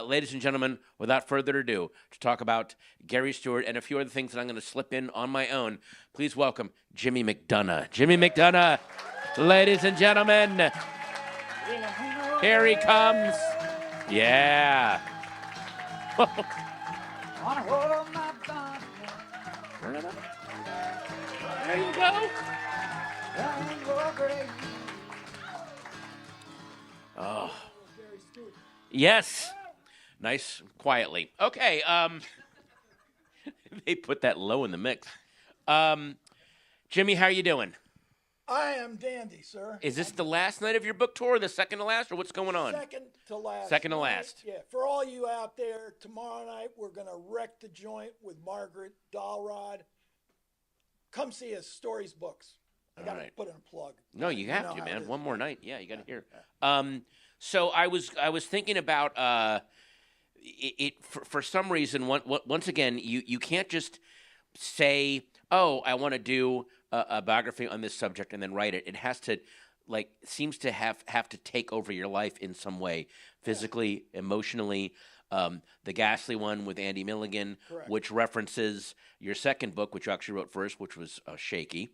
ladies and gentlemen, without further ado, to talk about Gary Stewart and a few other things that I'm going to slip in on my own, please welcome Jimmy McDonough. Jimmy McDonough, ladies and gentlemen, here he comes. Yeah. There you go. Oh. Yes. Nice, quietly. Okay. They put that low in the mix. Jimmy, how are you doing? I am dandy, sir. Is this the last night of your book tour, the second to last, or what's going on? Second to last. Second to last. Yeah. For all you out there, tomorrow night we're going to wreck the joint with Margaret Dahlrod. Come see us, Stories Books. I got to put in a plug. No, you have to, man. One more night. Yeah, you got to hear. So I was thinking about it for some reason. Once again, you can't just say, "Oh, I want to do a biography on this subject," and then write it. It has to, seems to have to take over your life in some way, physically, emotionally. The Ghastly one with Andy Milligan, correct, which references your second book, which you actually wrote first, which was Shaky,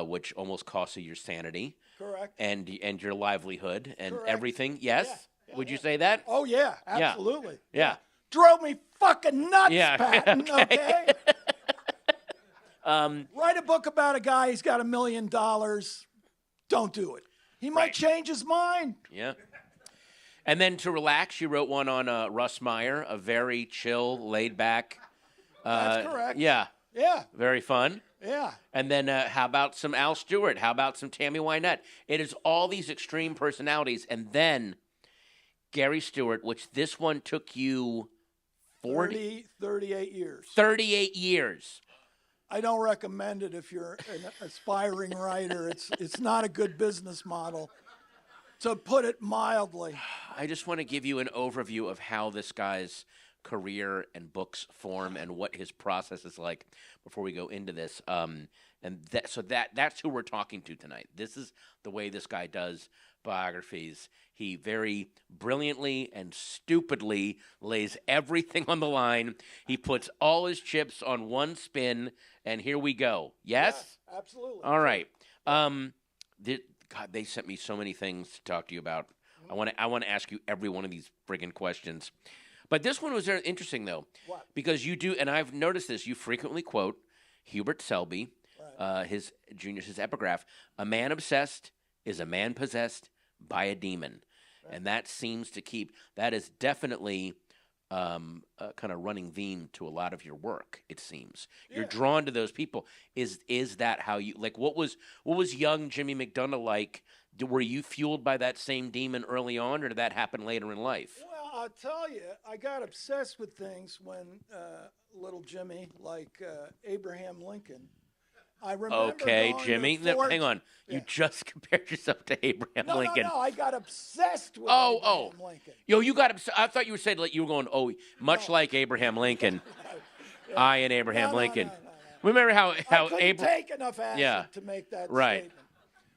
which almost cost you your sanity, correct, and your livelihood and correct, everything. Yes, yeah, would you say that? Oh yeah, absolutely. Yeah. Drove me fucking nuts, Yeah. Patton. Okay. Okay. Write a book about a guy. He's got $1 million. Don't do it. He might change his mind. Yeah. And then to relax, you wrote one on Russ Meyer, a very chill, laid-back. That's correct. Yeah. Yeah. Very fun. Yeah. And then how about some Al Stewart? How about some Tammy Wynette? It is all these extreme personalities. And then Gary Stewart, which this one took you 38 years. 38 years. I don't recommend it if you're an aspiring writer. It's not a good business model, to put it mildly. I just want to give you an overview of how this guy's career and books form and what his process is like before we go into this. That's who we're talking to tonight. This is the way this guy does biographies. He very brilliantly and stupidly lays everything on the line. He puts all his chips on one spin, and here we go. Yes? Yeah, absolutely. All right. God, they sent me so many things to talk to you about. I want to ask you every one of these friggin' questions. But this one was very interesting, though. What? Because you do, and I've noticed this, you frequently quote Hubert Selby, his epigraph, "A man obsessed is a man possessed by a demon." Right. And that seems to that is definitely a kind of running theme to a lot of your work, it seems. Yeah. You're drawn to those people. Is that how you, what was young Jimmy McDonough like? Were you fueled by that same demon early on, or did that happen later in life? Well, I'll tell you, I got obsessed with things when little Jimmy, like Abraham Lincoln. I remember. Okay, Jimmy. Hang on. Yeah. You just compared yourself to Abraham Lincoln. No. I got obsessed with Abraham Lincoln. Yo, you got obsessed. I thought you were saying you were going, much like Abraham Lincoln. Yeah. I and Abraham Lincoln. No. Remember how I couldn't take enough acid to make that statement.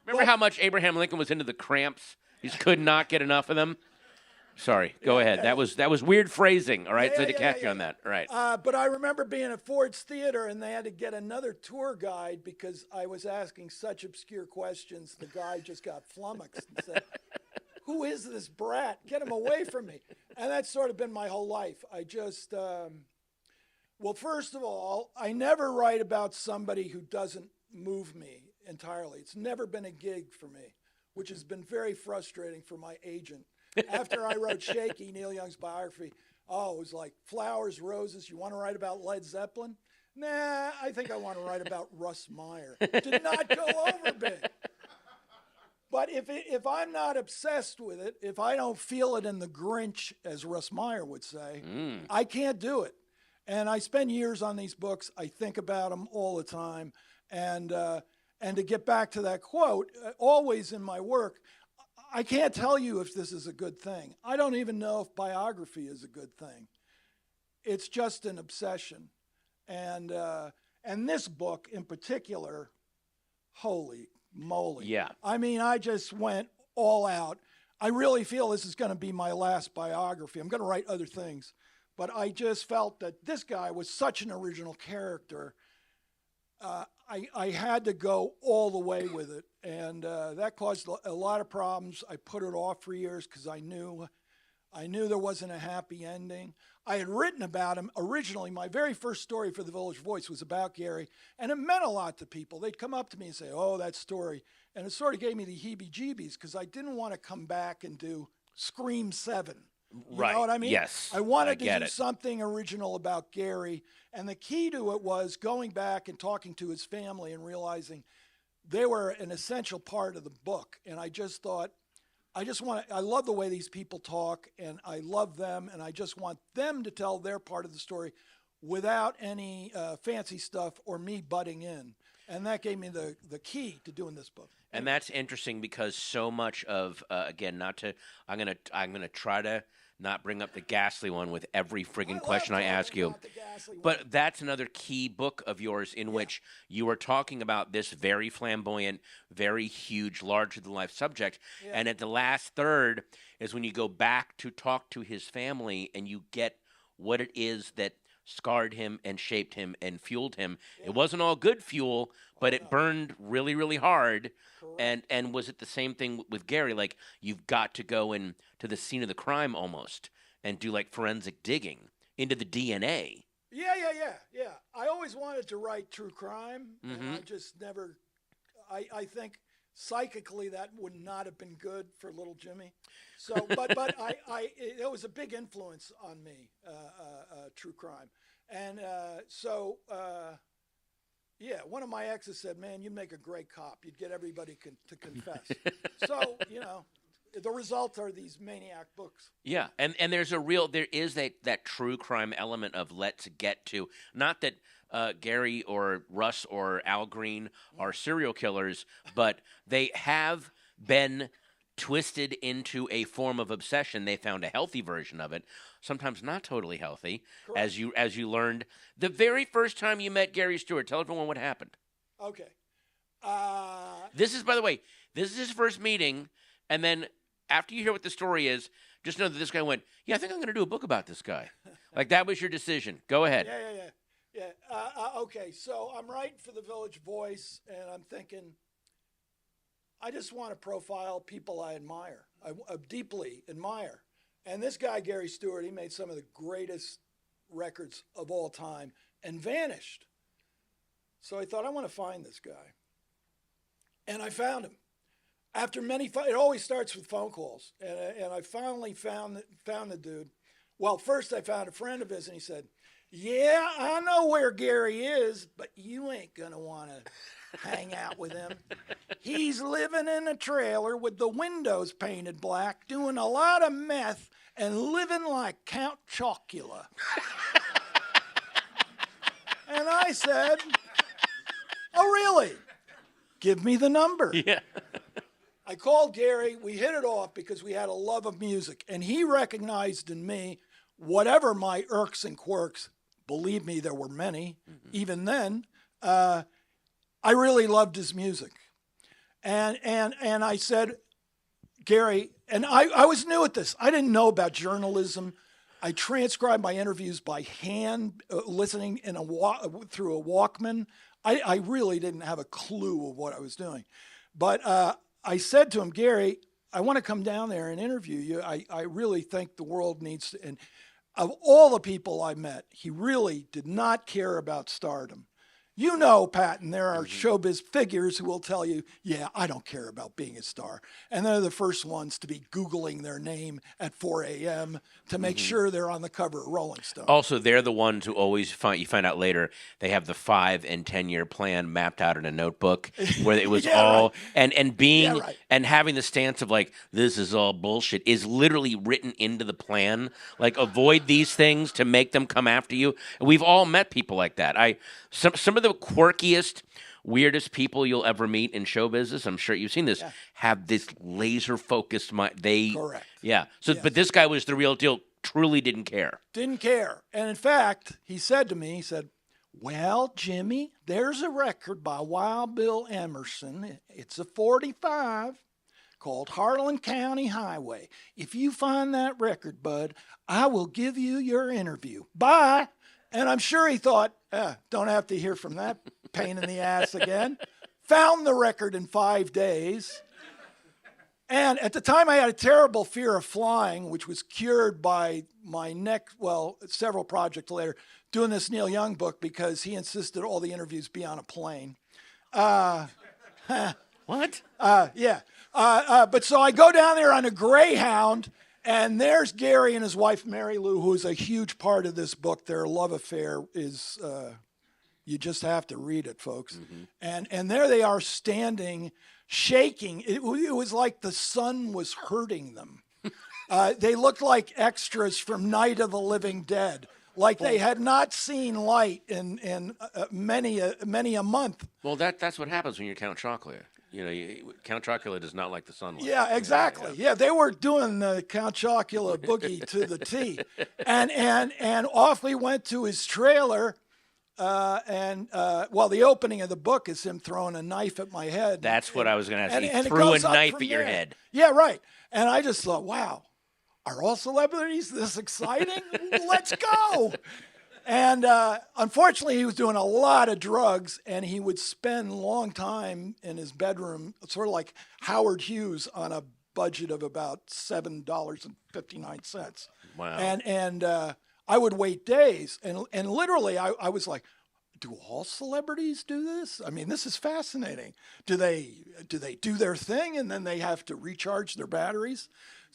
Remember how much Abraham Lincoln was into the cramps? He just could not get enough of them. Sorry, go ahead. That was weird phrasing, all right? So to catch you on that, all right. But I remember being at Ford's Theater, and they had to get another tour guide because I was asking such obscure questions. The guy just got flummoxed and said, "Who is this brat? Get him away from me." And that's sort of been my whole life. I just, well, first of all, I never write about somebody who doesn't move me entirely. It's never been a gig for me, which has been very frustrating for my agent. After I wrote Shaky, Neil Young's biography, it was like flowers, roses. You want to write about Led Zeppelin? Nah, I think I want to write about Russ Meyer. Did not go over big. But if I'm not obsessed with it, if I don't feel it in the Grinch, as Russ Meyer would say, I can't do it. And I spend years on these books. I think about them all the time. And to get back to that quote, always in my work, I can't tell you if this is a good thing. I don't even know if biography is a good thing. It's just an obsession. And this book in particular, holy moly. Yeah. I mean, I just went all out. I really feel this is going to be my last biography. I'm going to write other things, but I just felt that this guy was such an original character. I had to go all the way with it, and that caused a lot of problems. I put it off for years because I knew there wasn't a happy ending. I had written about him originally. My very first story for the Village Voice was about Gary, and it meant a lot to people. They'd come up to me and say, "Oh, that story," and it sort of gave me the heebie-jeebies because I didn't want to come back and do Scream 7. You know what I mean? Yes. I wanted to do something original about Gary, and the key to it was going back and talking to his family and realizing they were an essential part of the book. And I just thought, I love the way these people talk, and I love them, and I just want them to tell their part of the story without any fancy stuff or me butting in. And that gave me the key to doing this book. And that's interesting because so much of again, I'm gonna try to not bring up the ghastly one with every friggin' question I ask you. But that's another key book of yours in which you are talking about this very flamboyant, very huge, larger-than-life subject. Yeah. And at the last third is when you go back to talk to his family and you get what it is that scarred him and shaped him and fueled him. Yeah. It wasn't all good fuel, but it burned really, really hard. And was it the same thing with Gary? Like, you've got to go in to the scene of the crime almost and do like forensic digging into the DNA. Yeah. I always wanted to write true crime, and I just never. I think psychically that would not have been good for little Jimmy. So, but it was a big influence on me, true crime, and yeah, one of my exes said, "Man, you'd make a great cop. You'd get everybody to confess." So, the result are these maniac books. Yeah, and there is that true crime element of let's get to, not that Gary or Russ or Al Green are serial killers, but they have been twisted into a form of obsession. They found a healthy version of it, sometimes not totally healthy. Correct. As you learned the very first time you met Gary Stewart. Tell everyone what happened. Okay. This is, by the way, this is his first meeting, and then after you hear what the story is, just know that this guy went, "Yeah, I think I'm going to do a book about this guy." Like, that was your decision. Go ahead. Yeah. Okay, so I'm writing for the Village Voice, and I'm thinking, I just want to profile people I admire, I deeply admire. And this guy, Gary Stewart, he made some of the greatest records of all time and vanished. So I thought, I want to find this guy. And I found him. After many, it always starts with phone calls. And I finally found the dude. Well, first I found a friend of his, and he said, "Yeah, I know where Gary is, but you ain't going to want to hang out with him. He's living in a trailer with the windows painted black, doing a lot of meth, and living like Count Chocula." And I said, "Oh, really? Give me the number." Yeah. I called Gary. We hit it off because we had a love of music, and he recognized in me whatever my irks and quirks. Believe me, there were many. Even then, I really loved his music, and I said, "Gary," and I was new at this. I didn't know about journalism. I transcribed my interviews by hand, listening through a Walkman. I really didn't have a clue of what I was doing, but I said to him, "Gary, I want to come down there and interview you. I really think the world needs to." And of all the people I met, he really did not care about stardom. You know, Patton, there are showbiz figures who will tell you, "Yeah, I don't care about being a star." And they're the first ones to be Googling their name at 4 a.m. to make sure they're on the cover of Rolling Stone. Also, they're the ones who always you find out later, they have the 5 and 10-year plan mapped out in a notebook where it was all, right. and being, right. and having the stance of like, this is all bullshit is literally written into the plan. Like, avoid these things to make them come after you. And we've all met people like that. Some of the quirkiest, weirdest people you'll ever meet in show business, I'm sure you've seen this, have this laser-focused mind. Correct. Yeah. So, yes. But this guy was the real deal, truly didn't care. Didn't care. And in fact, he said to me, "Well, Jimmy, there's a record by Wild Bill Emerson. It's a 45. Of called Harlan County Highway. If you find that record, bud, I will give you your interview. Bye. And I'm sure he thought, don't have to hear from that pain in the ass again. Found the record in 5 days. And at the time, I had a terrible fear of flying, which was cured by my several projects later, doing this Neil Young book because he insisted all the interviews be on a plane. What? Yeah. But so I go down there on a Greyhound, and there's Gary and his wife, Mary Lou, who is a huge part of this book. Their love affair is, you just have to read it, folks. Mm-hmm. And there they are standing, shaking. It was like the sun was hurting them. They looked like extras from Night of the Living Dead. Like they had not seen light in many a month. Well, that's what happens when you're Count Chocula. Count Chocula does not like the sunlight. Yeah, exactly. Yeah, they were doing the Count Chocula boogie to the T. And off we went to his trailer. The opening of the book is him throwing a knife at my head. That's what I was going to ask. And he threw a knife at your head. Yeah, right. And I just thought, wow, are all celebrities this exciting? Let's go. And unfortunately, he was doing a lot of drugs, and he would spend a long time in his bedroom, sort of like Howard Hughes, on a budget of about $7.59. Wow. And I would wait days, and literally I was like, do all celebrities do this? I mean, this is fascinating. Do they do their thing and then they have to recharge their batteries?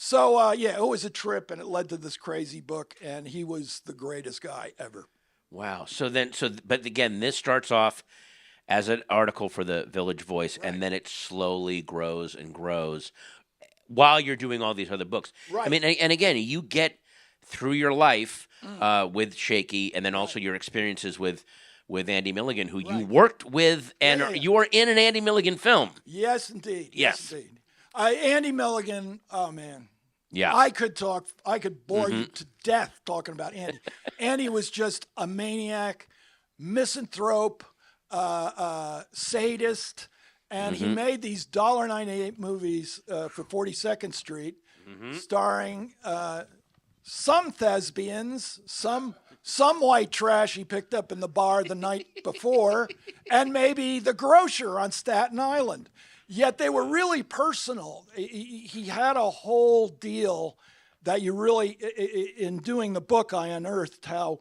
So it was a trip, and it led to this crazy book, and he was the greatest guy ever. Wow. But again, this starts off as an article for the Village Voice, right, and then it slowly grows and grows while you're doing all these other books. Right. I mean, and again, you get through your life with Shaky, and then also your experiences with Andy Milligan, who you worked with, and you are in an Andy Milligan film. Yes, indeed. Yes. Indeed. Andy Milligan, oh, man. Yeah. I could bore you to death talking about Andy. Andy was just a maniac, misanthrope, sadist, and he made these $1.98 movies for 42nd Street, starring some thespians, some white trash he picked up in the bar the night before, and maybe the grocer on Staten Island. Yet they were really personal. He had a whole deal that you really, in doing the book, I unearthed how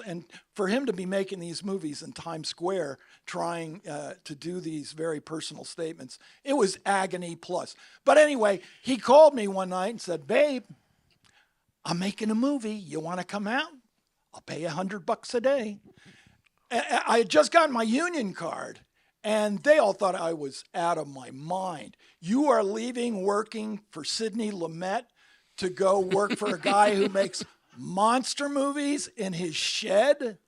and for him to be making these movies in Times Square, trying to do these very personal statements, it was agony plus. But anyway, he called me one night and said, "Babe, I'm making a movie. You want to come out? I'll pay you $100 a day." I had just gotten my union card, and they all thought I was out of my mind. You are leaving working for Sidney Lumet to go work for a guy who makes monster movies in his shed?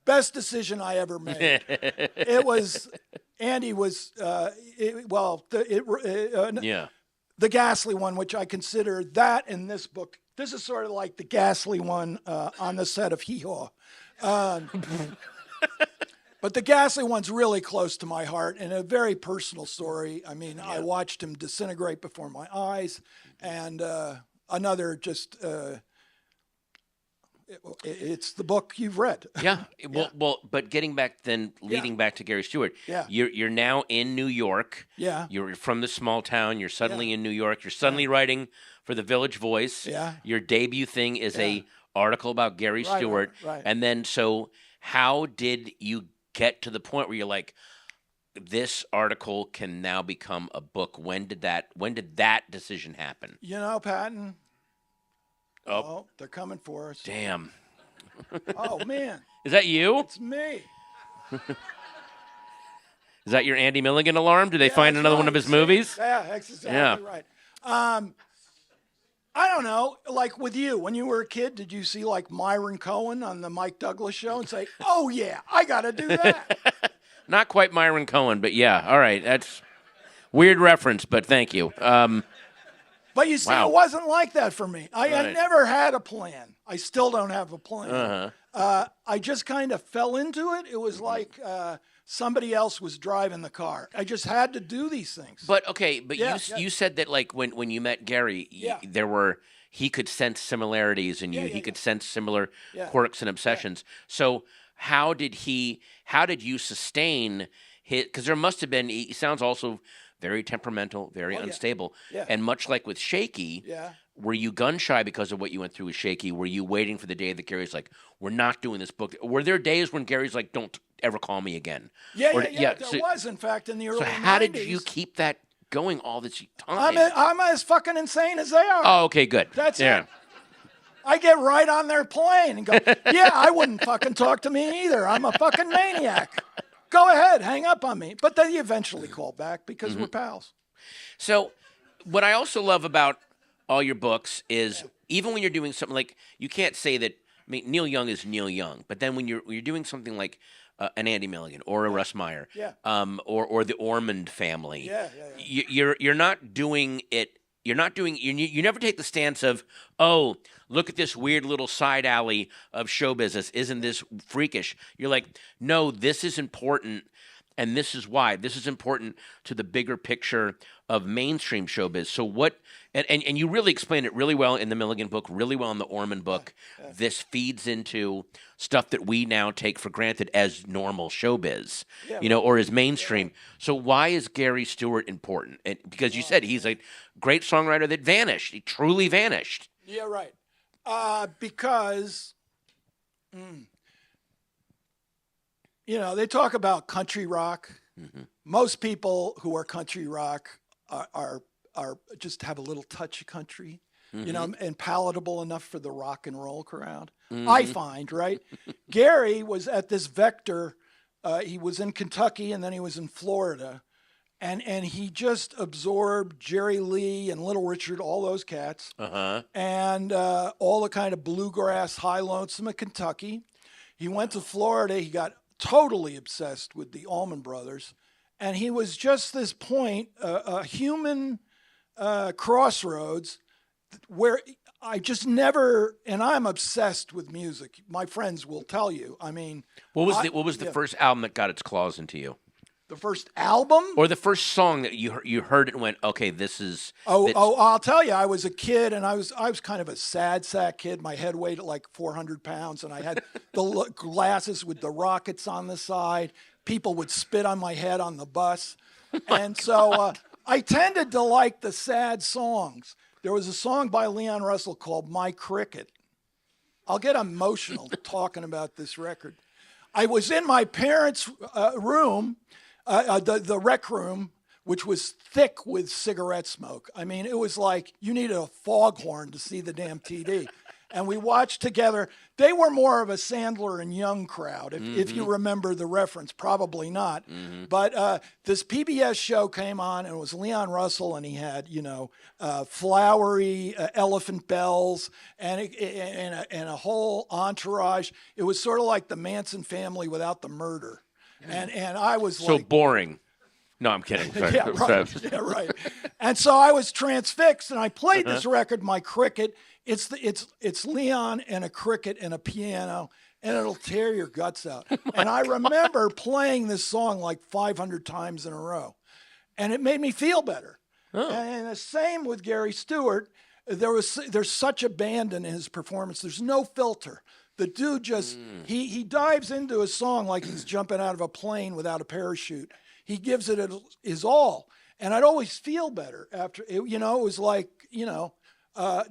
Best decision I ever made. It was, Andy was, the Ghastly One, which I consider that in this book. This is sort of like the Ghastly One on the set of Hee Haw. But the Ghastly One's really close to my heart, and a very personal story. I mean, I watched him disintegrate before my eyes, and another just, it's the book you've read. Yeah. Well, but leading back to Gary Stewart, you're now in New York. Yeah. You're from the small town. You're suddenly in New York. You're suddenly writing for the Village Voice. Yeah. Your debut thing is a article about Gary Stewart. Right. And then, so how did you get to the point where you're like, this article can now become a book? When did that decision happen? You know, Patton. Oh, they're coming for us. Damn. Oh, man. Is that you? It's me. Is that your Andy Milligan alarm? Did they find another one of his movies? Yeah, that's exactly right. I don't know. Like with you, when you were a kid, did you see like Myron Cohen on the Mike Douglas show and say, "Oh yeah, I got to do that"? Not quite Myron Cohen, but yeah. All right, that's weird reference, but thank you. But you see, Wow. it wasn't like that for me. I Right. never had a plan. I still don't have a plan. Uh-huh. I just kind of fell into it. It was like somebody else was driving the car. I just had to do these things. But okay, but Yeah, you said that like when you met Gary, Yeah. he could sense similarities in you. He could sense similar Yeah. quirks and obsessions. So how did you sustain his? Because there must have been. He sounds also very temperamental, very unstable, Yeah. and much like with Shaky. Yeah. Were you gun shy because of what you went through with Shaky? Were you waiting for the day that Gary's like, we're not doing this book? Were there days when Gary's like, don't ever call me again? Yeah, Or- There so- was, in fact, in the early So how 90s. did you keep that going all this time? I'm as fucking insane as they are. Oh, okay, good. That's yeah. it. I get right on their plane and go, yeah, I wouldn't fucking talk to me either. I'm a fucking maniac. Go ahead, hang up on me. But then you eventually call back because we're pals. So, what I also love about all your books is even when you're doing something like you can't say that. I mean, Neil Young is Neil Young, but then when you're doing something like an Andy Milligan or a Russ Meyer, or the Ormond family, you're not doing it. You're not doing. You never take the stance of, oh, look at this weird little side alley of show business. Isn't this freakish? You're like, no, this is important. And this is why. This is important to the bigger picture of mainstream showbiz. So what, and you really explain it really well in the Milligan book, really well in the Orman book. This feeds into stuff that we now take for granted as normal showbiz, or as mainstream. So why is Gary Stewart important? And because you said he's a great songwriter that vanished. He truly vanished. Yeah, right. Because, they talk about country rock. Most people who are country rock are just have a little touch of country, and palatable enough for the rock and roll crowd. I find, right? Gary was at this vector. He was in Kentucky and then he was in Florida. And he just absorbed Jerry Lee and Little Richard, all those cats, and all the kind of bluegrass, high lonesome of Kentucky. He went to Florida. He got totally obsessed with the Allman Brothers. And he was just this point, a human crossroads where I just never, and I'm obsessed with music. My friends will tell you. I mean, what was the first album that got its claws into you? The first album? Or the first song that you heard it and went, okay, this is... I'll tell you, I was a kid, and I was kind of a sad sack kid. My head weighed like 400 pounds, and I had the glasses with the rockets on the side. People would spit on my head on the bus. And so I tended to like the sad songs. There was a song by Leon Russell called My Cricket. I'll get emotional talking about this record. I was in my parents' room, the rec room, which was thick with cigarette smoke. I mean, it was like you needed a foghorn to see the damn TV. And we watched together. They were more of a Sandler and Young crowd, if you remember the reference. Probably not. But this PBS show came on, and it was Leon Russell, and he had, flowery elephant bells and a whole entourage. It was sort of like the Manson family without the murder. And I was so like... boring. No, I'm kidding. Sorry. Yeah, right. Yeah, right. And so I was transfixed, and I played this record, My Cricket. It's Leon and a cricket and a piano, and it'll tear your guts out. And I remember playing this song like 500 times in a row, and it made me feel better. And the same with Gary Stewart. There's such abandon in his performance. There's no filter. The dude just he dives into a song like he's jumping out of a plane without a parachute. He gives it his all, and I'd always feel better after. It was like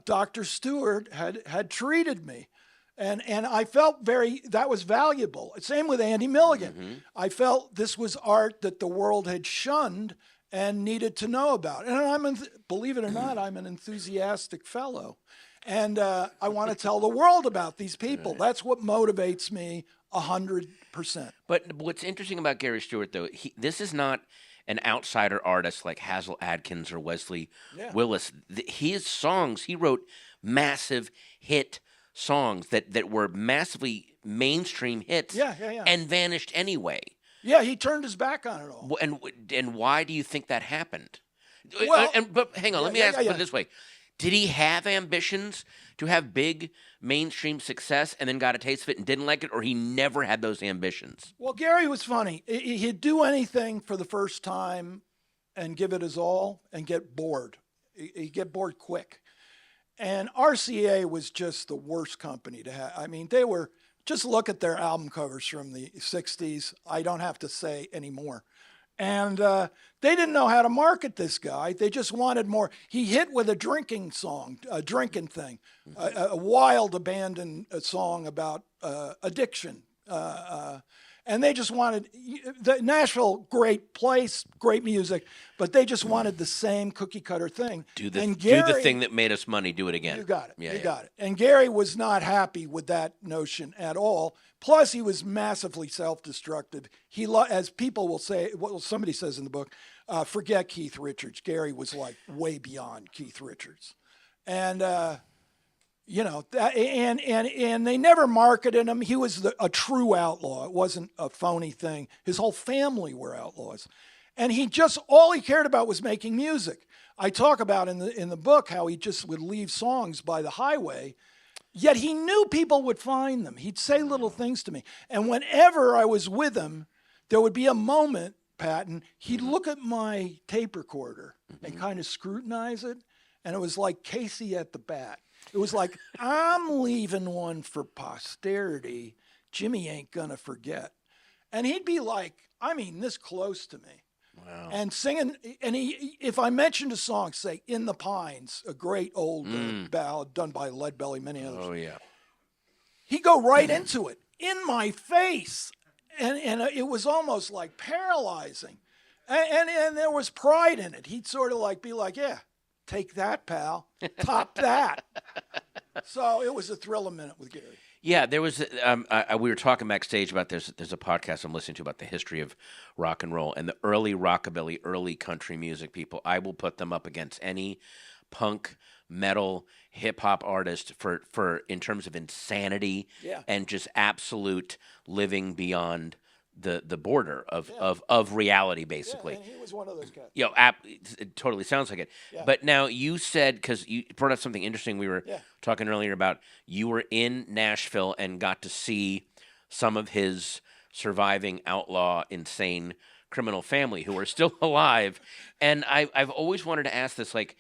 Dr. Stewart had treated me, and I felt that was valuable. Same with Andy Milligan. I felt this was art that the world had shunned and needed to know about. And believe it or not, I'm an enthusiastic fellow, and I want to tell the world about these people. That's what motivates me 100%. But what's interesting about Gary Stewart, though, this is not an outsider artist like Hazel Adkins or Wesley Willis. His songs, he wrote massive hit songs that were massively mainstream hits and vanished anyway. Yeah, he turned his back on it all. And why do you think that happened? Well, but hang on, let me ask yeah. it this way: did he have ambitions to have big mainstream success, and then got a taste of it and didn't like it, or he never had those ambitions? Well, Gary was funny. He'd do anything for the first time and give it his all and get bored. He'd get bored quick. And RCA was just the worst company to have. I mean, they were, just look at their album covers from the 60s. I don't have to say anymore. And they didn't know how to market this guy. They just wanted more. He hit with a drinking song, a drinking thing, a wild abandoned song about addiction. And they just wanted, Nashville, great place, great music, but they just wanted the same cookie cutter thing. Do the thing that made us money, do it again. You got it. Got it. And Gary was not happy with that notion at all. Plus, he was massively self-destructive. As people will say, well, somebody says in the book, forget Keith Richards. Gary was like way beyond Keith Richards. And, and they never marketed him. He was a true outlaw. It wasn't a phony thing. His whole family were outlaws. And all he cared about was making music. I talk about in the book how he just would leave songs by the highway, yet he knew people would find them. He'd say little things to me. And whenever I was with him, there would be a moment, Patton, he'd look at my tape recorder and kind of scrutinize it. And it was like Casey at the bat. It was like, I'm leaving one for posterity. Jimmy ain't gonna forget. And he'd be like, this close to me. Wow. And singing, and if I mentioned a song, say "In the Pines," a great old ballad done by Leadbelly, many others. Oh yeah. He'd go right into it, in my face, and it was almost like paralyzing, and there was pride in it. He'd sort of be like, yeah, take that, pal, top that. So it was a thrill a minute with Gary. Yeah, there was. We were talking backstage about there's a podcast I'm listening to about the history of rock and roll and the early rockabilly, early country music people. I will put them up against any punk, metal, hip hop artist for in terms of insanity and just absolute living beyond the border of reality, basically. Yeah, and he was one of those guys. It totally sounds like it. Yeah. But now you said, because you brought up something interesting, we were talking earlier about you were in Nashville and got to see some of his surviving outlaw, insane criminal family who are still alive. And I've always wanted to ask this, like,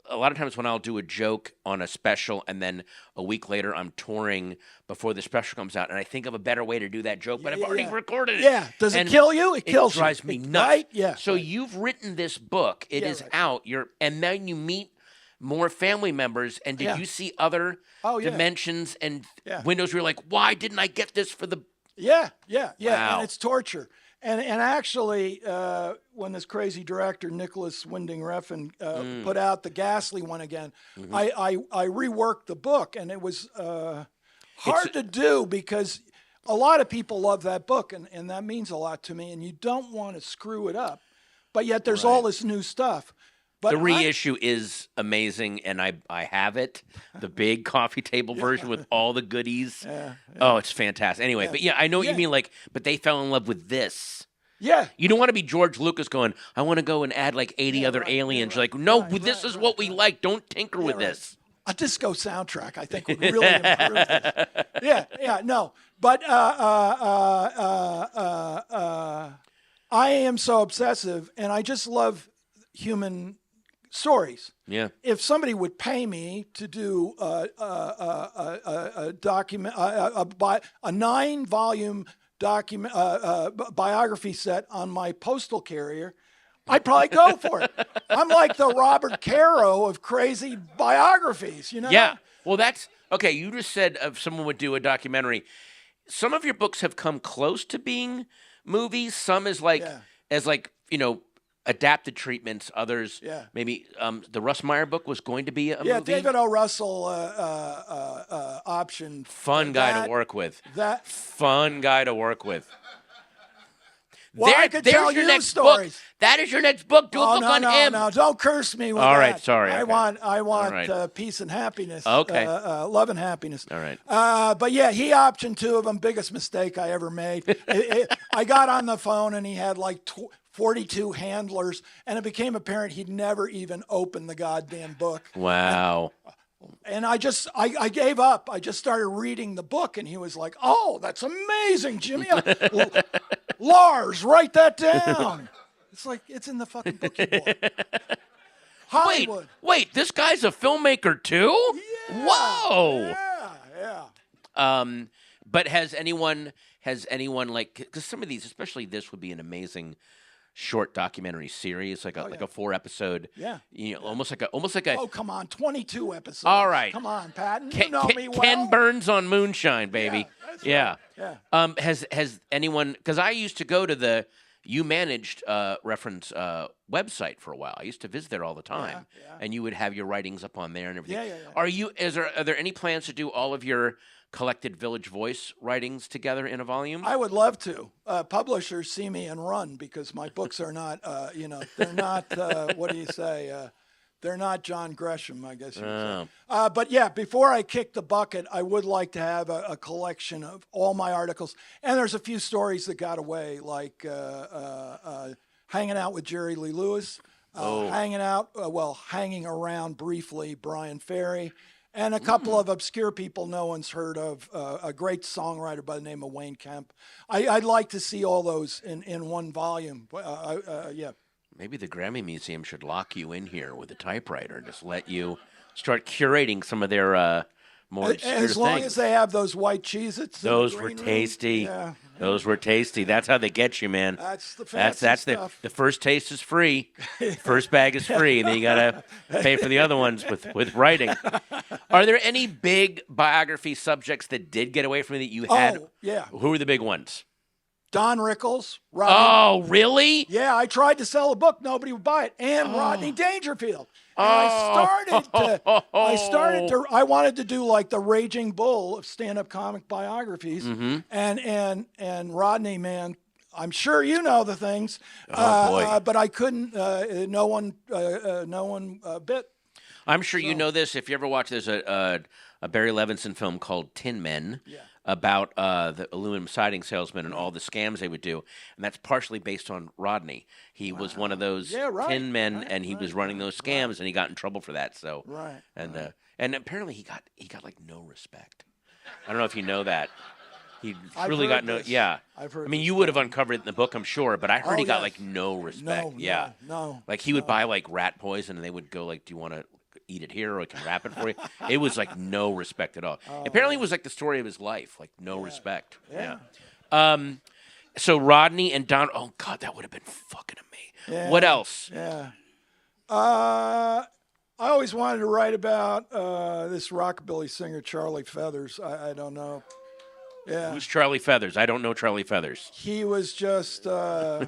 a lot of times when I'll do a joke on a special and then a week later I'm touring before the special comes out and I think of a better way to do that joke, but I've already recorded it. Yeah. Does it kill you? It kills you. It drives me nuts. Right? Yeah. So you've written this book. It is out. And then you meet more family members. And did you see other dimensions and windows where you're like, why didn't I get this for the... Yeah. Wow. And it's torture. And actually, when this crazy director, Nicholas Winding Refn, put out the Ghastly one again, I reworked the book, and it was hard to do because a lot of people love that book, and that means a lot to me, and you don't want to screw it up. But yet there's all this new stuff. But the reissue is amazing, and I have it, the big coffee table version with all the goodies. Oh, it's fantastic. Anyway, but I know what you mean, like, but they fell in love with this. Yeah. You don't want to be George Lucas going, I want to go and add like 80 other aliens. You're like, no, this is what we like. Don't tinker with this. A disco soundtrack, I think, would really improve this. No. But I am so obsessive, and I just love human stories. Yeah. If somebody would pay me to do a 9-volume biography set on my postal carrier, I'd probably go for it. I'm like the Robert Caro of crazy biographies, you know? Yeah. Well, that's okay. You just said if someone would do a documentary. Some of your books have come close to being movies. Some as adapted treatments. Others, maybe the Russ Meyer book was going to be a movie. Yeah, David O. Russell option. Fun guy to work with. Fun guy to work with. Well, I could tell your you next stories. book. That is your next book. Do a book on him. No, don't curse me with All that. right, sorry. I Okay. want right. peace and happiness. Okay. Love and happiness. All right. But yeah, he optioned 2 of them. Biggest mistake I ever made. I got on the phone and he had like 42 handlers, and it became apparent he'd never even opened the goddamn book. Wow. And I gave up. I just started reading the book, and he was like, "Oh, that's amazing, Jimmy. Lars, write that down." It's like, it's in the fucking book you bought. Hollywood. Wait, this guy's a filmmaker too? Yeah. Whoa. Yeah. But has anyone like, because some of these, especially this, would be an amazing short documentary series, like a 4-episode. Yeah. Almost like a. Oh, come on, 22 episodes. All right. Come on, Patton. You know me well. Ken Burns on moonshine, baby. Yeah. That's right. Yeah. Has anyone? Because I used to go to the You Managed reference website for a while. I used to visit there all the time, and you would have your writings up on there and everything. Yeah. Are there any plans to do all of your collected Village Voice writings together in a volume? I would love to. Publishers see me and run because my books are not, they're not, what do you say? They're not John Gresham, I guess you would say. But yeah, before I kick the bucket, I would like to have a collection of all my articles. And there's a few stories that got away, like hanging out with Jerry Lee Lewis, hanging around briefly Brian Ferry, and a couple of obscure people no one's heard of, a great songwriter by the name of Wayne Kemp. I'd like to see all those in one volume. Yeah. Maybe the Grammy Museum should lock you in here with a typewriter and just let you start curating some of their more obscure things. As long as they have those white Cheez-Its. Those were tasty. Yeah. Those were tasty. That's how they get you, man. That's the fancy stuff. The first taste is free. First bag is free, and then you gotta pay for the other ones with writing. Are there any big biography subjects that did get away from you that you had? Oh, yeah. Who were the big ones? Don Rickles. Rodney. Oh, really? Yeah, I tried to sell a book. Nobody would buy it. And Rodney Dangerfield. And I wanted to do like the Raging Bull of stand-up comic biographies. Mm-hmm. And Rodney, man, I'm sure you know the things. Oh, boy. But I couldn't, no one bit. I'm sure you know this. If you ever watch, there's a Barry Levinson film called Tin Men. Yeah. About the aluminum siding salesman and all the scams they would do. And that's partially based on Rodney. He was one of those tin men, and he was running those scams, and he got in trouble for that. So, and apparently he got like no respect. I don't know if you know that. He really got no. Yeah, I've heard. I mean, you would have uncovered it in the book, I'm sure, but I heard he got like no respect. No. Like he would buy like rat poison, and they would go like, "Do you want to eat it here, or I can wrap it for you?" It was like no respect at all. Apparently, it was like the story of his life, like no respect. Yeah. So Rodney and Don. Oh God, that would have been fucking amazing. Yeah. What else? Yeah. I always wanted to write about this rockabilly singer Charlie Feathers. I don't know. Yeah. Who's Charlie Feathers? I don't know Charlie Feathers. He was just a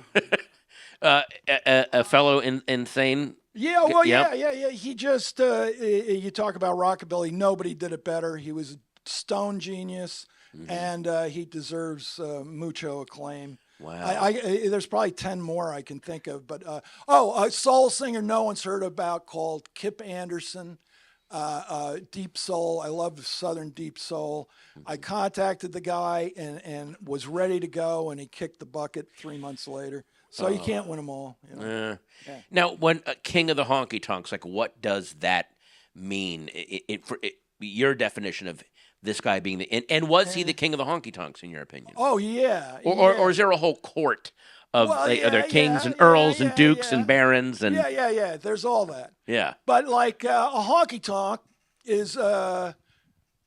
fellow insane. Yeah, well, yeah. He just, you talk about rockabilly, nobody did it better. He was a stone genius, and he deserves mucho acclaim. Wow. There's probably 10 more I can think of. But, a soul singer no one's heard about called Kip Anderson, deep soul. I love Southern deep soul. I contacted the guy and was ready to go, and he kicked the bucket 3 months later. So you can't win them all. You know? Now, when King of the Honky-Tonks, like what does that mean? Your definition of this guy being the and was he the King of the Honky-Tonks in your opinion? Oh yeah. Or is there a whole court of are there kings and earls and dukes and barons and yeah. There's all that. Yeah. But like a honky-tonk is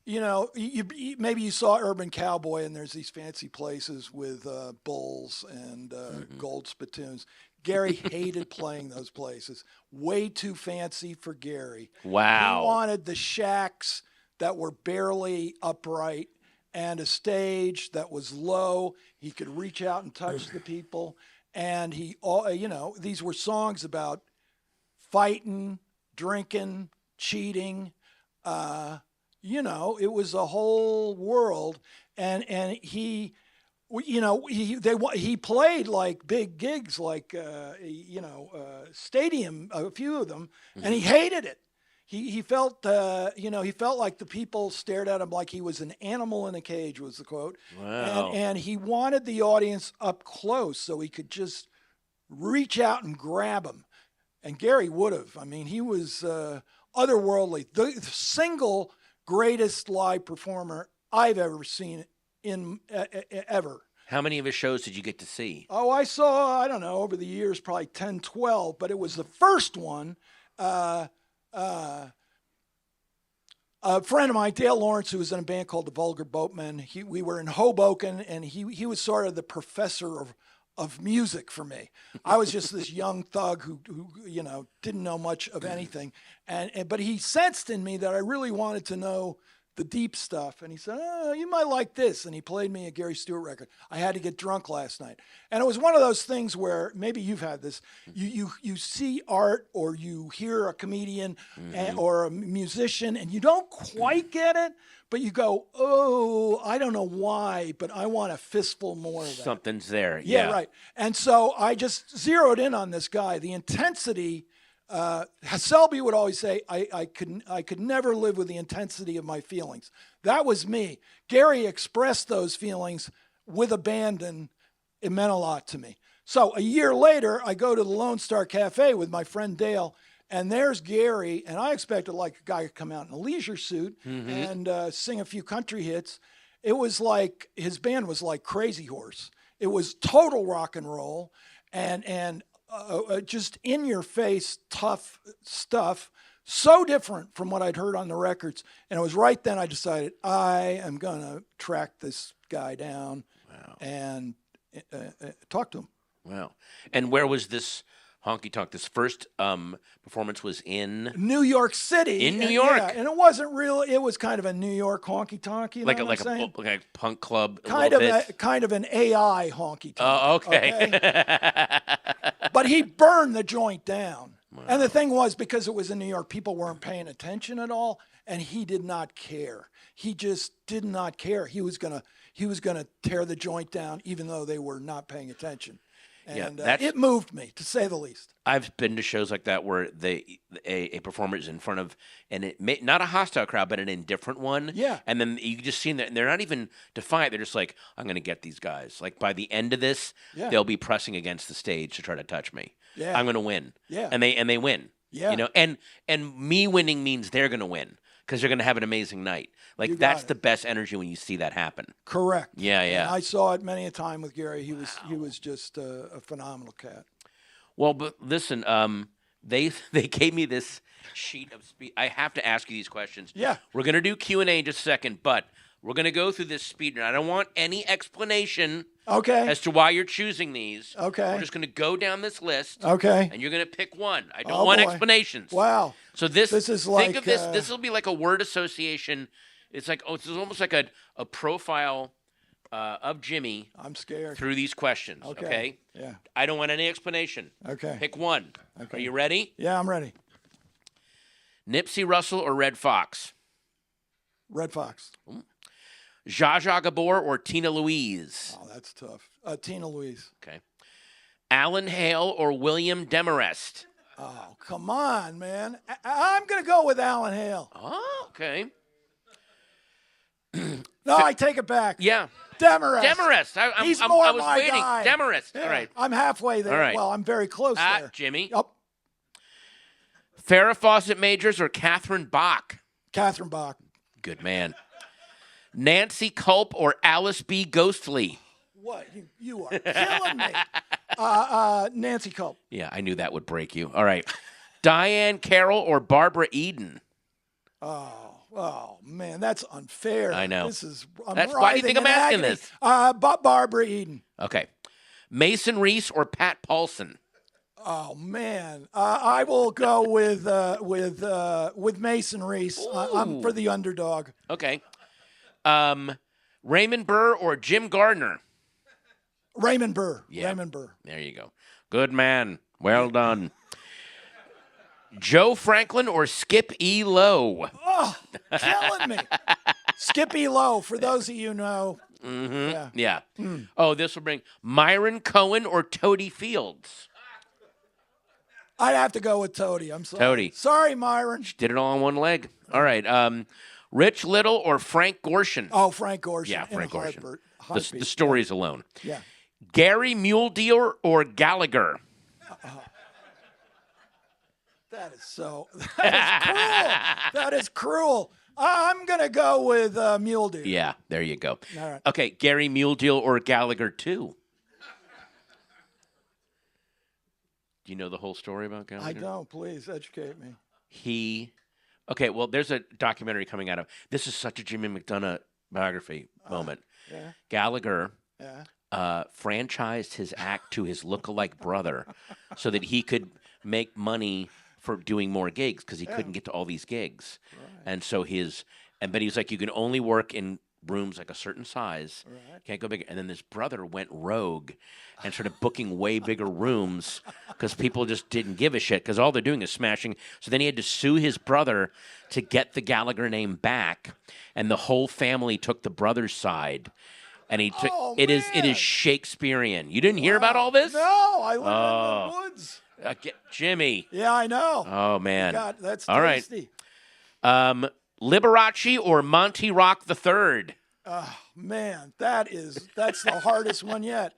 maybe you saw Urban Cowboy, and there's these fancy places with bulls and gold spittoons. Gary hated playing those places. Way too fancy for Gary. Wow. He wanted the shacks that were barely upright and a stage that was low. He could reach out and touch the people. And these were songs about fighting, drinking, cheating. It was a whole world. And he he played like big gigs, like stadium, a few of them, and he hated it. He felt he felt like the people stared at him like he was an animal in a cage, was the quote. Wow. And he wanted the audience up close so he could just reach out and grab them. And Gary would have. I mean, he was otherworldly. The single greatest live performer I've ever seen ever. How many of his shows did you get to see? Oh, I saw, I don't know, over the years, probably 10, 12, but it was the first one. A friend of mine, Dale Lawrence, who was in a band called the Vulgar Boatmen, we were in Hoboken, and he was sort of the professor of music for me. I was just this young thug who didn't know much of anything, but he sensed in me that I really wanted to know the deep stuff, and he said, "Oh, you might like this," and he played me a Gary Stewart record. I had to get drunk last night, and it was one of those things where maybe you've had this. You see art, or you hear a comedian or a musician, and you don't quite get it, but you go, "Oh, I don't know why, but I want a fistful more of that." Something's there. Yeah, right. And so I just zeroed in on this guy. The intensity. Selby would always say, I could never live with the intensity of my feelings. That was me. Gary expressed those feelings with abandon. It meant a lot to me. So a year later, I go to the Lone Star Cafe with my friend Dale, and there's Gary, and I expected like a guy to come out in a leisure suit and sing a few country hits. It was like, his band was like Crazy Horse. It was total rock and roll, and just in-your-face, tough stuff, so different from what I'd heard on the records. And it was right then I decided I am going to track this guy down and talk to him. Wow. And where was this honky-tonk? This first performance was in? New York City. In New York? Yeah, and it wasn't real. It was kind of a New York honky-tonk, you know like a punk club. Kind of an AI honky-tonk. Oh, okay. But he burned the joint down. Wow. And the thing was, because it was in New York, people weren't paying attention at all, and he did not care. He just did not care. He was gonna tear the joint down, even though they were not paying attention. And it moved me, to say the least. I've been to shows like that where a performer is in front of, and not a hostile crowd, but an indifferent one. Yeah. And then you just see them, and they're not even defiant. They're just like, I'm going to get these guys. Like, by the end of this, they'll be pressing against the stage to try to touch me. Yeah. I'm going to win. Yeah. And they win. Yeah. And me winning means they're going to win, because they're going to have an amazing night. Like, that's the best energy when you see that happen. Correct. Yeah, yeah. And I saw it many a time with Gary. He was just a phenomenal cat. Well, but listen, they gave me this sheet of speed. I have to ask you these questions. Yeah. We're going to do Q&A in just a second, but we're going to go through this speed. And I don't want any explanation as to why you're choosing these. Okay. We're just going to go down this list. Okay. And you're going to pick one. I don't want explanations. Wow. So this is like, think of this. This will be like a word association. It's like, it's almost like a profile of Jimmy. I'm scared. Through these questions. Okay. Yeah. I don't want any explanation. Okay. Pick one. Okay. Are you ready? Yeah, I'm ready. Nipsey Russell or Red Fox? Red Fox. Zsa Zsa Gabor or Tina Louise? Oh, that's tough. Tina Louise. Okay. Alan Hale or William Demarest? Oh, come on, man. I'm going to go with Alan Hale. Oh, okay. No, I take it back. Yeah. Demarest. Demarest. He's more I was my waiting. guy. Demarest. Yeah, All right. I'm halfway there. All right. Well, I'm very close there. Jimmy. Yep. Farrah Fawcett Majors or Catherine Bach? Catherine Bach. Good man. Nancy Culp or Alice B. Ghostly? What? You are killing me. Nancy Culp. Yeah, I knew that would break you. All right. Diane Carroll or Barbara Eden? Oh, man, that's unfair. I know. Why do you think I'm asking this? Barbara Eden. Okay. Mason Reese or Pat Paulson? Oh man, I will go with Mason Reese. I'm for the underdog. Okay. Raymond Burr or Jim Gardner? Raymond Burr. Yeah. Raymond Burr. There you go. Good man. Well done. Joe Franklin or Skip E. Lowe? Oh, killing me. Skippy Lowe, for those of you who know, Mm-hmm. Yeah. Oh, this will bring Myron Cohen or Toady Fields. I'd have to go with Toady. I'm sorry. Toady. Sorry, Myron. She did it all on one leg. All right. Rich Little or Frank Gorshin? Oh, Frank Gorshin. Yeah, Frank Gorshin. The stories stories alone. Yeah. Gary Mule Dealer or Gallagher? That is so. That is cruel. That is cruel. I'm going to go with Mule Deer. Yeah, there you go. All right. Okay, Gary Mule Deal or Gallagher 2? Do you know the whole story about Gallagher? I don't. Please educate me. Okay, well, there's a documentary coming out of, this is such a Jimmy McDonough biography moment. Yeah. Gallagher Yeah. franchised his act to his lookalike brother so that he could make money for doing more gigs because he couldn't get to all these gigs. Right. And so but he was like, you can only work in rooms like a certain size. Right. Can't go bigger. And then this brother went rogue and started booking way bigger rooms because people just didn't give a shit because all they're doing is smashing. So then he had to sue his brother to get the Gallagher name back. And the whole family took the brother's side. And he took it is Shakespearean. You didn't hear about all this? No, I live in the woods. Jimmy. Yeah, I know. Oh man. God, that's all tasty. Right. Liberace or Monty Rock III? Oh man, that's the hardest one yet.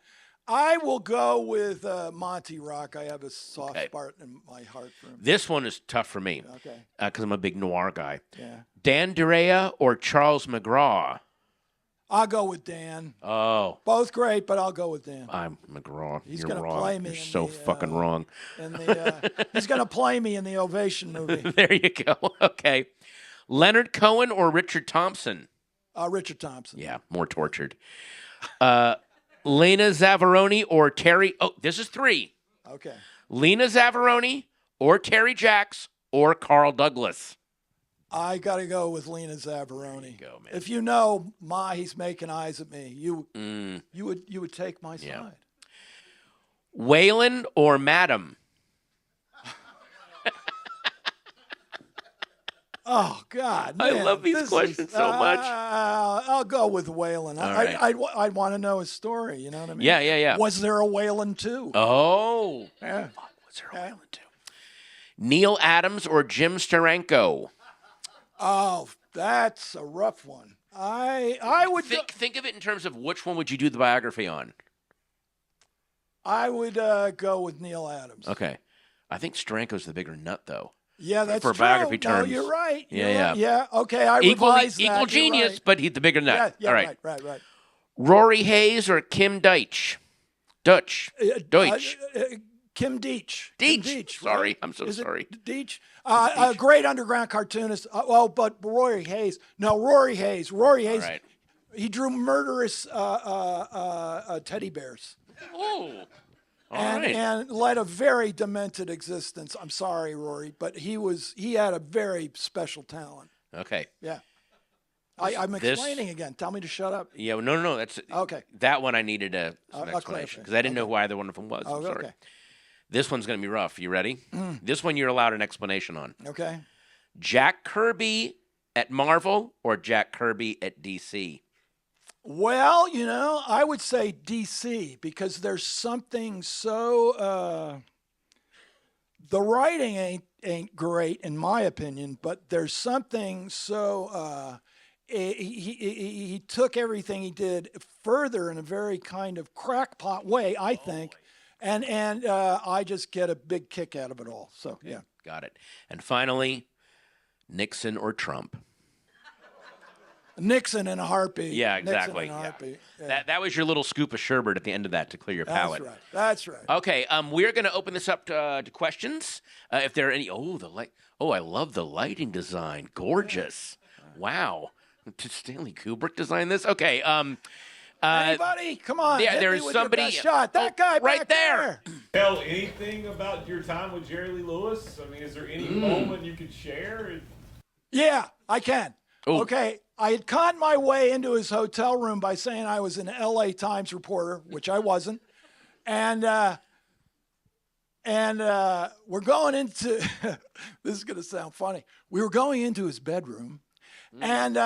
I will go with Monty Rock. I have a soft spot in my heart for him. This one is tough for me. Okay. Because I'm a big noir guy. Yeah. Dan Durea or Charles McGraw? I'll go with Dan. Oh. Both great, but I'll go with Dan. I'm McGraw. He's You're gonna wrong. play me. You're so fucking wrong. He's going to play me in the Ovation movie. There you go. Okay. Leonard Cohen or Richard Thompson? Richard Thompson. Yeah, more tortured. Lena Zavaroni or Terry... Oh, this is 3. Okay. Lena Zavaroni or Terry Jacks or Carl Douglas? I got to go with Lena Zavaroni. There you go, man. If you know he's making eyes at me, you would take my side. Waylon or Madam? Oh God, man, I love these questions so much. I'll go with Waylon. Right. I'd want to know his story. You know what I mean? Yeah. Was there a Waylon too? Oh. Yeah. Was there a Waylon too? Neil Adams or Jim Steranko? Oh, that's a rough one. I would think of it in terms of which one would you do the biography on? I would go with Neil Adams. Okay. I think Steranko's the bigger nut, though. Yeah, that's for true. biography terms. No, you're right. Yeah. Okay, I equal revised that. Equal genius, right. but he's the bigger nut. Yeah, all right. Right. Rory Hayes or Kim Deitch? Deutsch. Kim Deitch. Deitch. Sorry, right? I'm so Is sorry. Deitch. A great underground cartoonist. But Rory Hayes. No, Rory Hayes. Rory Hayes. Right. He drew murderous teddy bears. Oh. And led a very demented existence. I'm sorry, Rory, but he had a very special talent. Okay. Yeah. I'm explaining again. Tell me to shut up. Yeah, no. That's okay. That one I needed some explanation because I didn't know who either one of them was. I'm sorry. Okay. This one's going to be rough. You ready? This one you're allowed an explanation on. Okay. Jack Kirby at Marvel or Jack Kirby at DC? Well, I would say DC because there's something so the writing ain't great in my opinion, but there's something so he took everything he did further in a very kind of crackpot way, I think. And I just get a big kick out of it all. So, yeah. Got it. And finally, Nixon or Trump? Nixon in a heartbeat. Yeah, exactly. Nixon in a heartbeat. Yeah. That was your little scoop of sherbet at the end of that to clear your palate. That's right. Okay, we're going to open this up to questions. If there are any, I love the lighting design. Gorgeous. Wow. Did Stanley Kubrick design this? Okay. Anybody? Come on. There's somebody. Shot. That guy right back there. Tell anything about your time with Jerry Lee Lewis? I mean, is there any moment you could share? Yeah, I can. Ooh. Okay. I had conned my way into his hotel room by saying I was an LA Times reporter, which I wasn't. And we're going into, this is going to sound funny. We were going into his bedroom and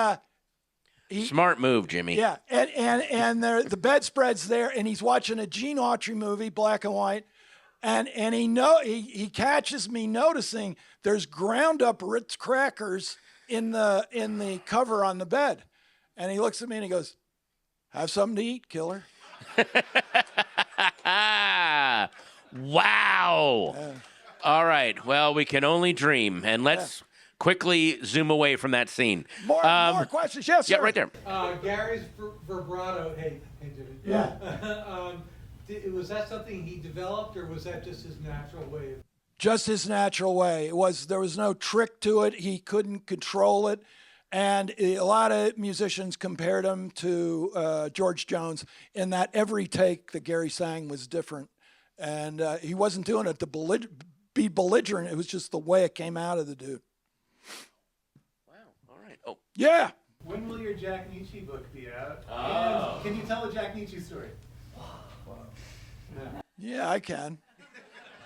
Smart move, Jimmy. Yeah, and the bedspread's there, and he's watching a Gene Autry movie, black and white, and he catches me noticing there's ground up Ritz crackers in the cover on the bed, and he looks at me and he goes, "Have something to eat, killer." Wow. Yeah. All right. Well, we can only dream, and let's quickly zoom away from that scene. More questions? Yes, sir. Yeah, right there. Gary's vibrato. Hey, Jimmy. Yeah. Was that something he developed, or was that just his natural way? Just his natural way. There was no trick to it. He couldn't control it. And a lot of musicians compared him to George Jones in that every take that Gary sang was different. And he wasn't doing it to be belligerent. It was just the way it came out of the dude. Wow. All right. Oh. Yeah. When will your Jack Nietzsche book be out? And can you tell a Jack Nietzsche story? Yeah, I can.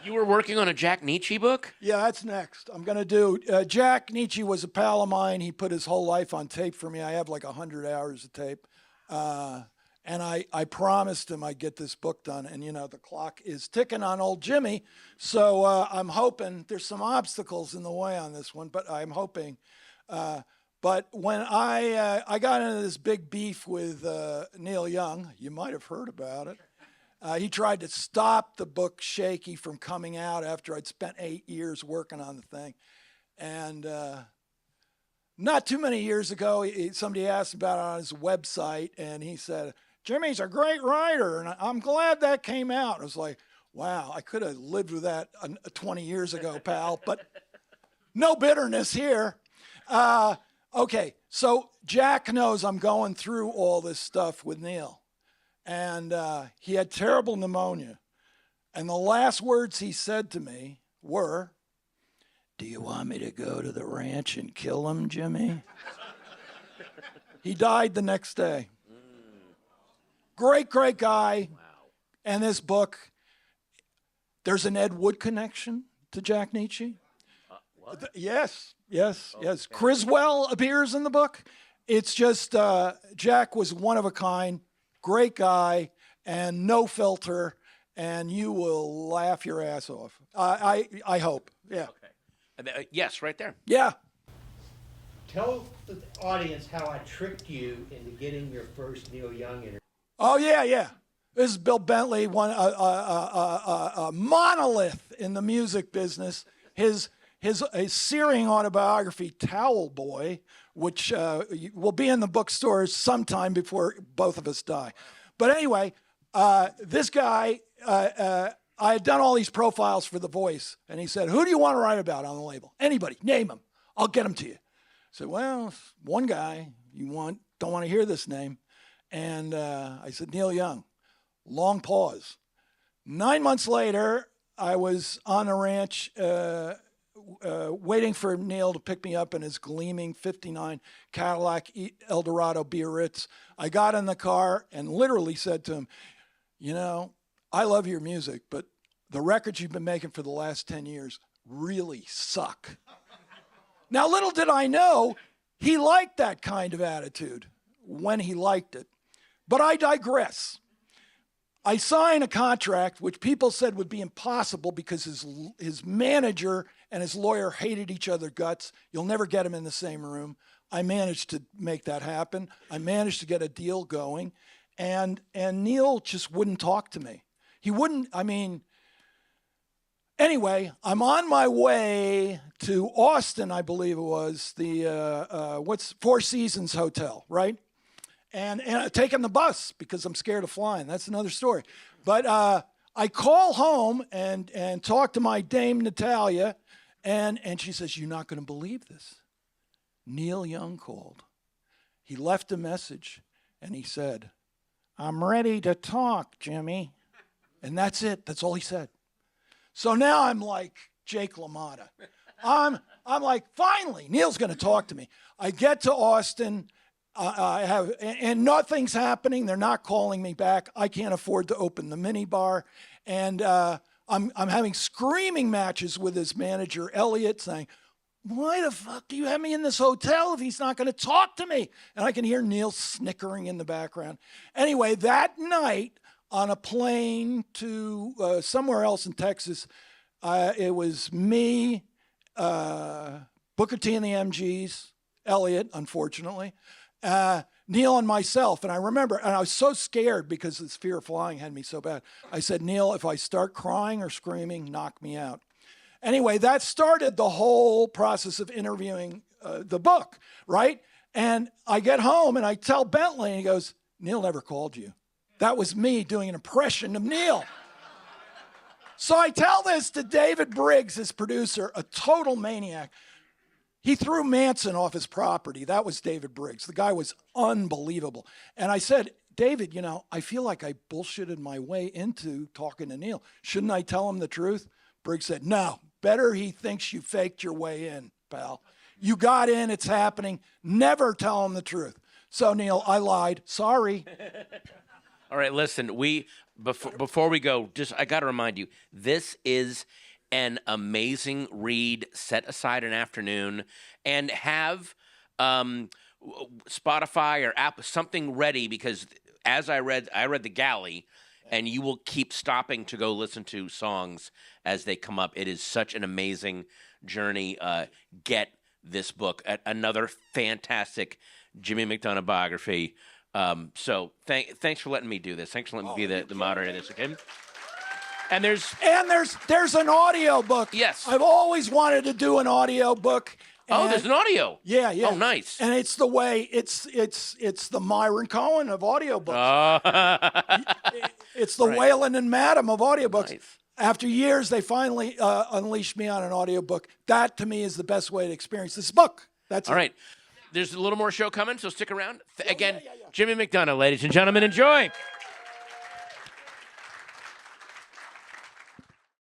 You were working on a Jack Nietzsche book? Yeah, that's next. I'm going to do Jack Nietzsche was a pal of mine. He put his whole life on tape for me. I have like 100 hours of tape. And I promised him I'd get this book done. And, the clock is ticking on old Jimmy. So I'm hoping there's some obstacles in the way on this one, but I'm hoping. But when I got into this big beef with Neil Young, you might have heard about it. He tried to stop the book Shaky from coming out after I'd spent 8 years working on the thing. And not too many years ago, somebody asked about it on his website, and he said, "Jimmy's a great writer, and I'm glad that came out." I was like, wow, I could have lived with that 20 years ago, pal, but no bitterness here. Okay, so Jack knows I'm going through all this stuff with Neil. And he had terrible pneumonia. And the last words he said to me were, "Do you want me to go to the ranch and kill him, Jimmy?" He died the next day. Great, great guy. Wow. And this book, there's an Ed Wood connection to Jack Nietzsche. What? Yes. Criswell appears in the book. It's just Jack was one of a kind. Great guy, and no filter, and you will laugh your ass off. I hope. Yeah. Okay. Yes, right there. Yeah. Tell the audience how I tricked you into getting your first Neil Young interview. Oh, yeah. This is Bill Bentley, a monolith in the music business. His searing autobiography, Towel Boy, which will be in the bookstores sometime before both of us die. But anyway, this guy, I had done all these profiles for The Voice, and he said, "Who do you want to write about on the label? Anybody, name him. I'll get him to you." I said, "Well, one guy, don't want to hear this name." And I said, "Neil Young." Long pause. 9 months later, I was on a ranch waiting for Neil to pick me up in his gleaming 59 Cadillac Eldorado Biarritz. I got in the car and literally said to him, "I love your music, but the records you've been making for the last 10 years really suck." Now, little did I know, he liked that kind of attitude when he liked it. But I digress. I signed a contract which people said would be impossible because his manager and his lawyer hated each other guts. You'll never get them in the same room. I managed to make that happen. I managed to get a deal going. And Neil just wouldn't talk to me. He wouldn't, anyway, I'm on my way to Austin, I believe it was, the Four Seasons Hotel, right? And taking the bus because I'm scared of flying. That's another story. But I call home and talk to my dame Natalia, and she says, "You're not going to believe this. Neil Young called. He left a message, and he said, 'I'm ready to talk, Jimmy.'" And that's it. That's all he said. So now I'm like Jake LaMotta. I'm like, finally, Neil's going to talk to me. I get to Austin. And nothing's happening. They're not calling me back. I can't afford to open the minibar. And I'm having screaming matches with his manager, Elliot, saying, why the fuck do you have me in this hotel if he's not going to talk to me? And I can hear Neil snickering in the background. Anyway, that night on a plane to somewhere else in Texas, it was me, Booker T and the MGs, Elliot, unfortunately, Neil and myself. And I remember, and I was so scared because this fear of flying had me so bad. I said, Neil, if I start crying or screaming, knock me out. Anyway, that started the whole process of interviewing the book, right? And I get home and I tell Bentley, and he goes, Neil never called you. That was me doing an impression of Neil. So I tell this to David Briggs, his producer, a total maniac. He threw Manson off his property. That was David Briggs. The guy was unbelievable. And I said, David, you know, I feel like I bullshitted my way into talking to Neil. Shouldn't I tell him the truth? Briggs said, no, better he thinks you faked your way in, pal. You got in, it's happening. Never tell him the truth. So, Neil, I lied. Sorry. All right, listen, before we go, I got to remind you, this is an amazing read. Set aside an afternoon and have Spotify or app something ready, because as I read the galley, and you will keep stopping to go listen to songs as they come up. It is such an amazing journey. Get this book, another fantastic Jimmy McDonough biography. So thanks for letting me do this. Thanks for letting me be the moderator of this, okay? And there's an audio book. Yes. I've always wanted to do an audio book. Oh, there's an audio. Yeah. Oh, nice. And it's the way it's the Myron Cohen of audiobooks. It's the Whalen and Madam of audiobooks. Nice. After years, they finally unleashed me on an audiobook. That, to me, is the best way to experience this book. That's all it. right. There's a little more show coming, so stick around. Again, Jimmy McDonough, ladies and gentlemen, enjoy.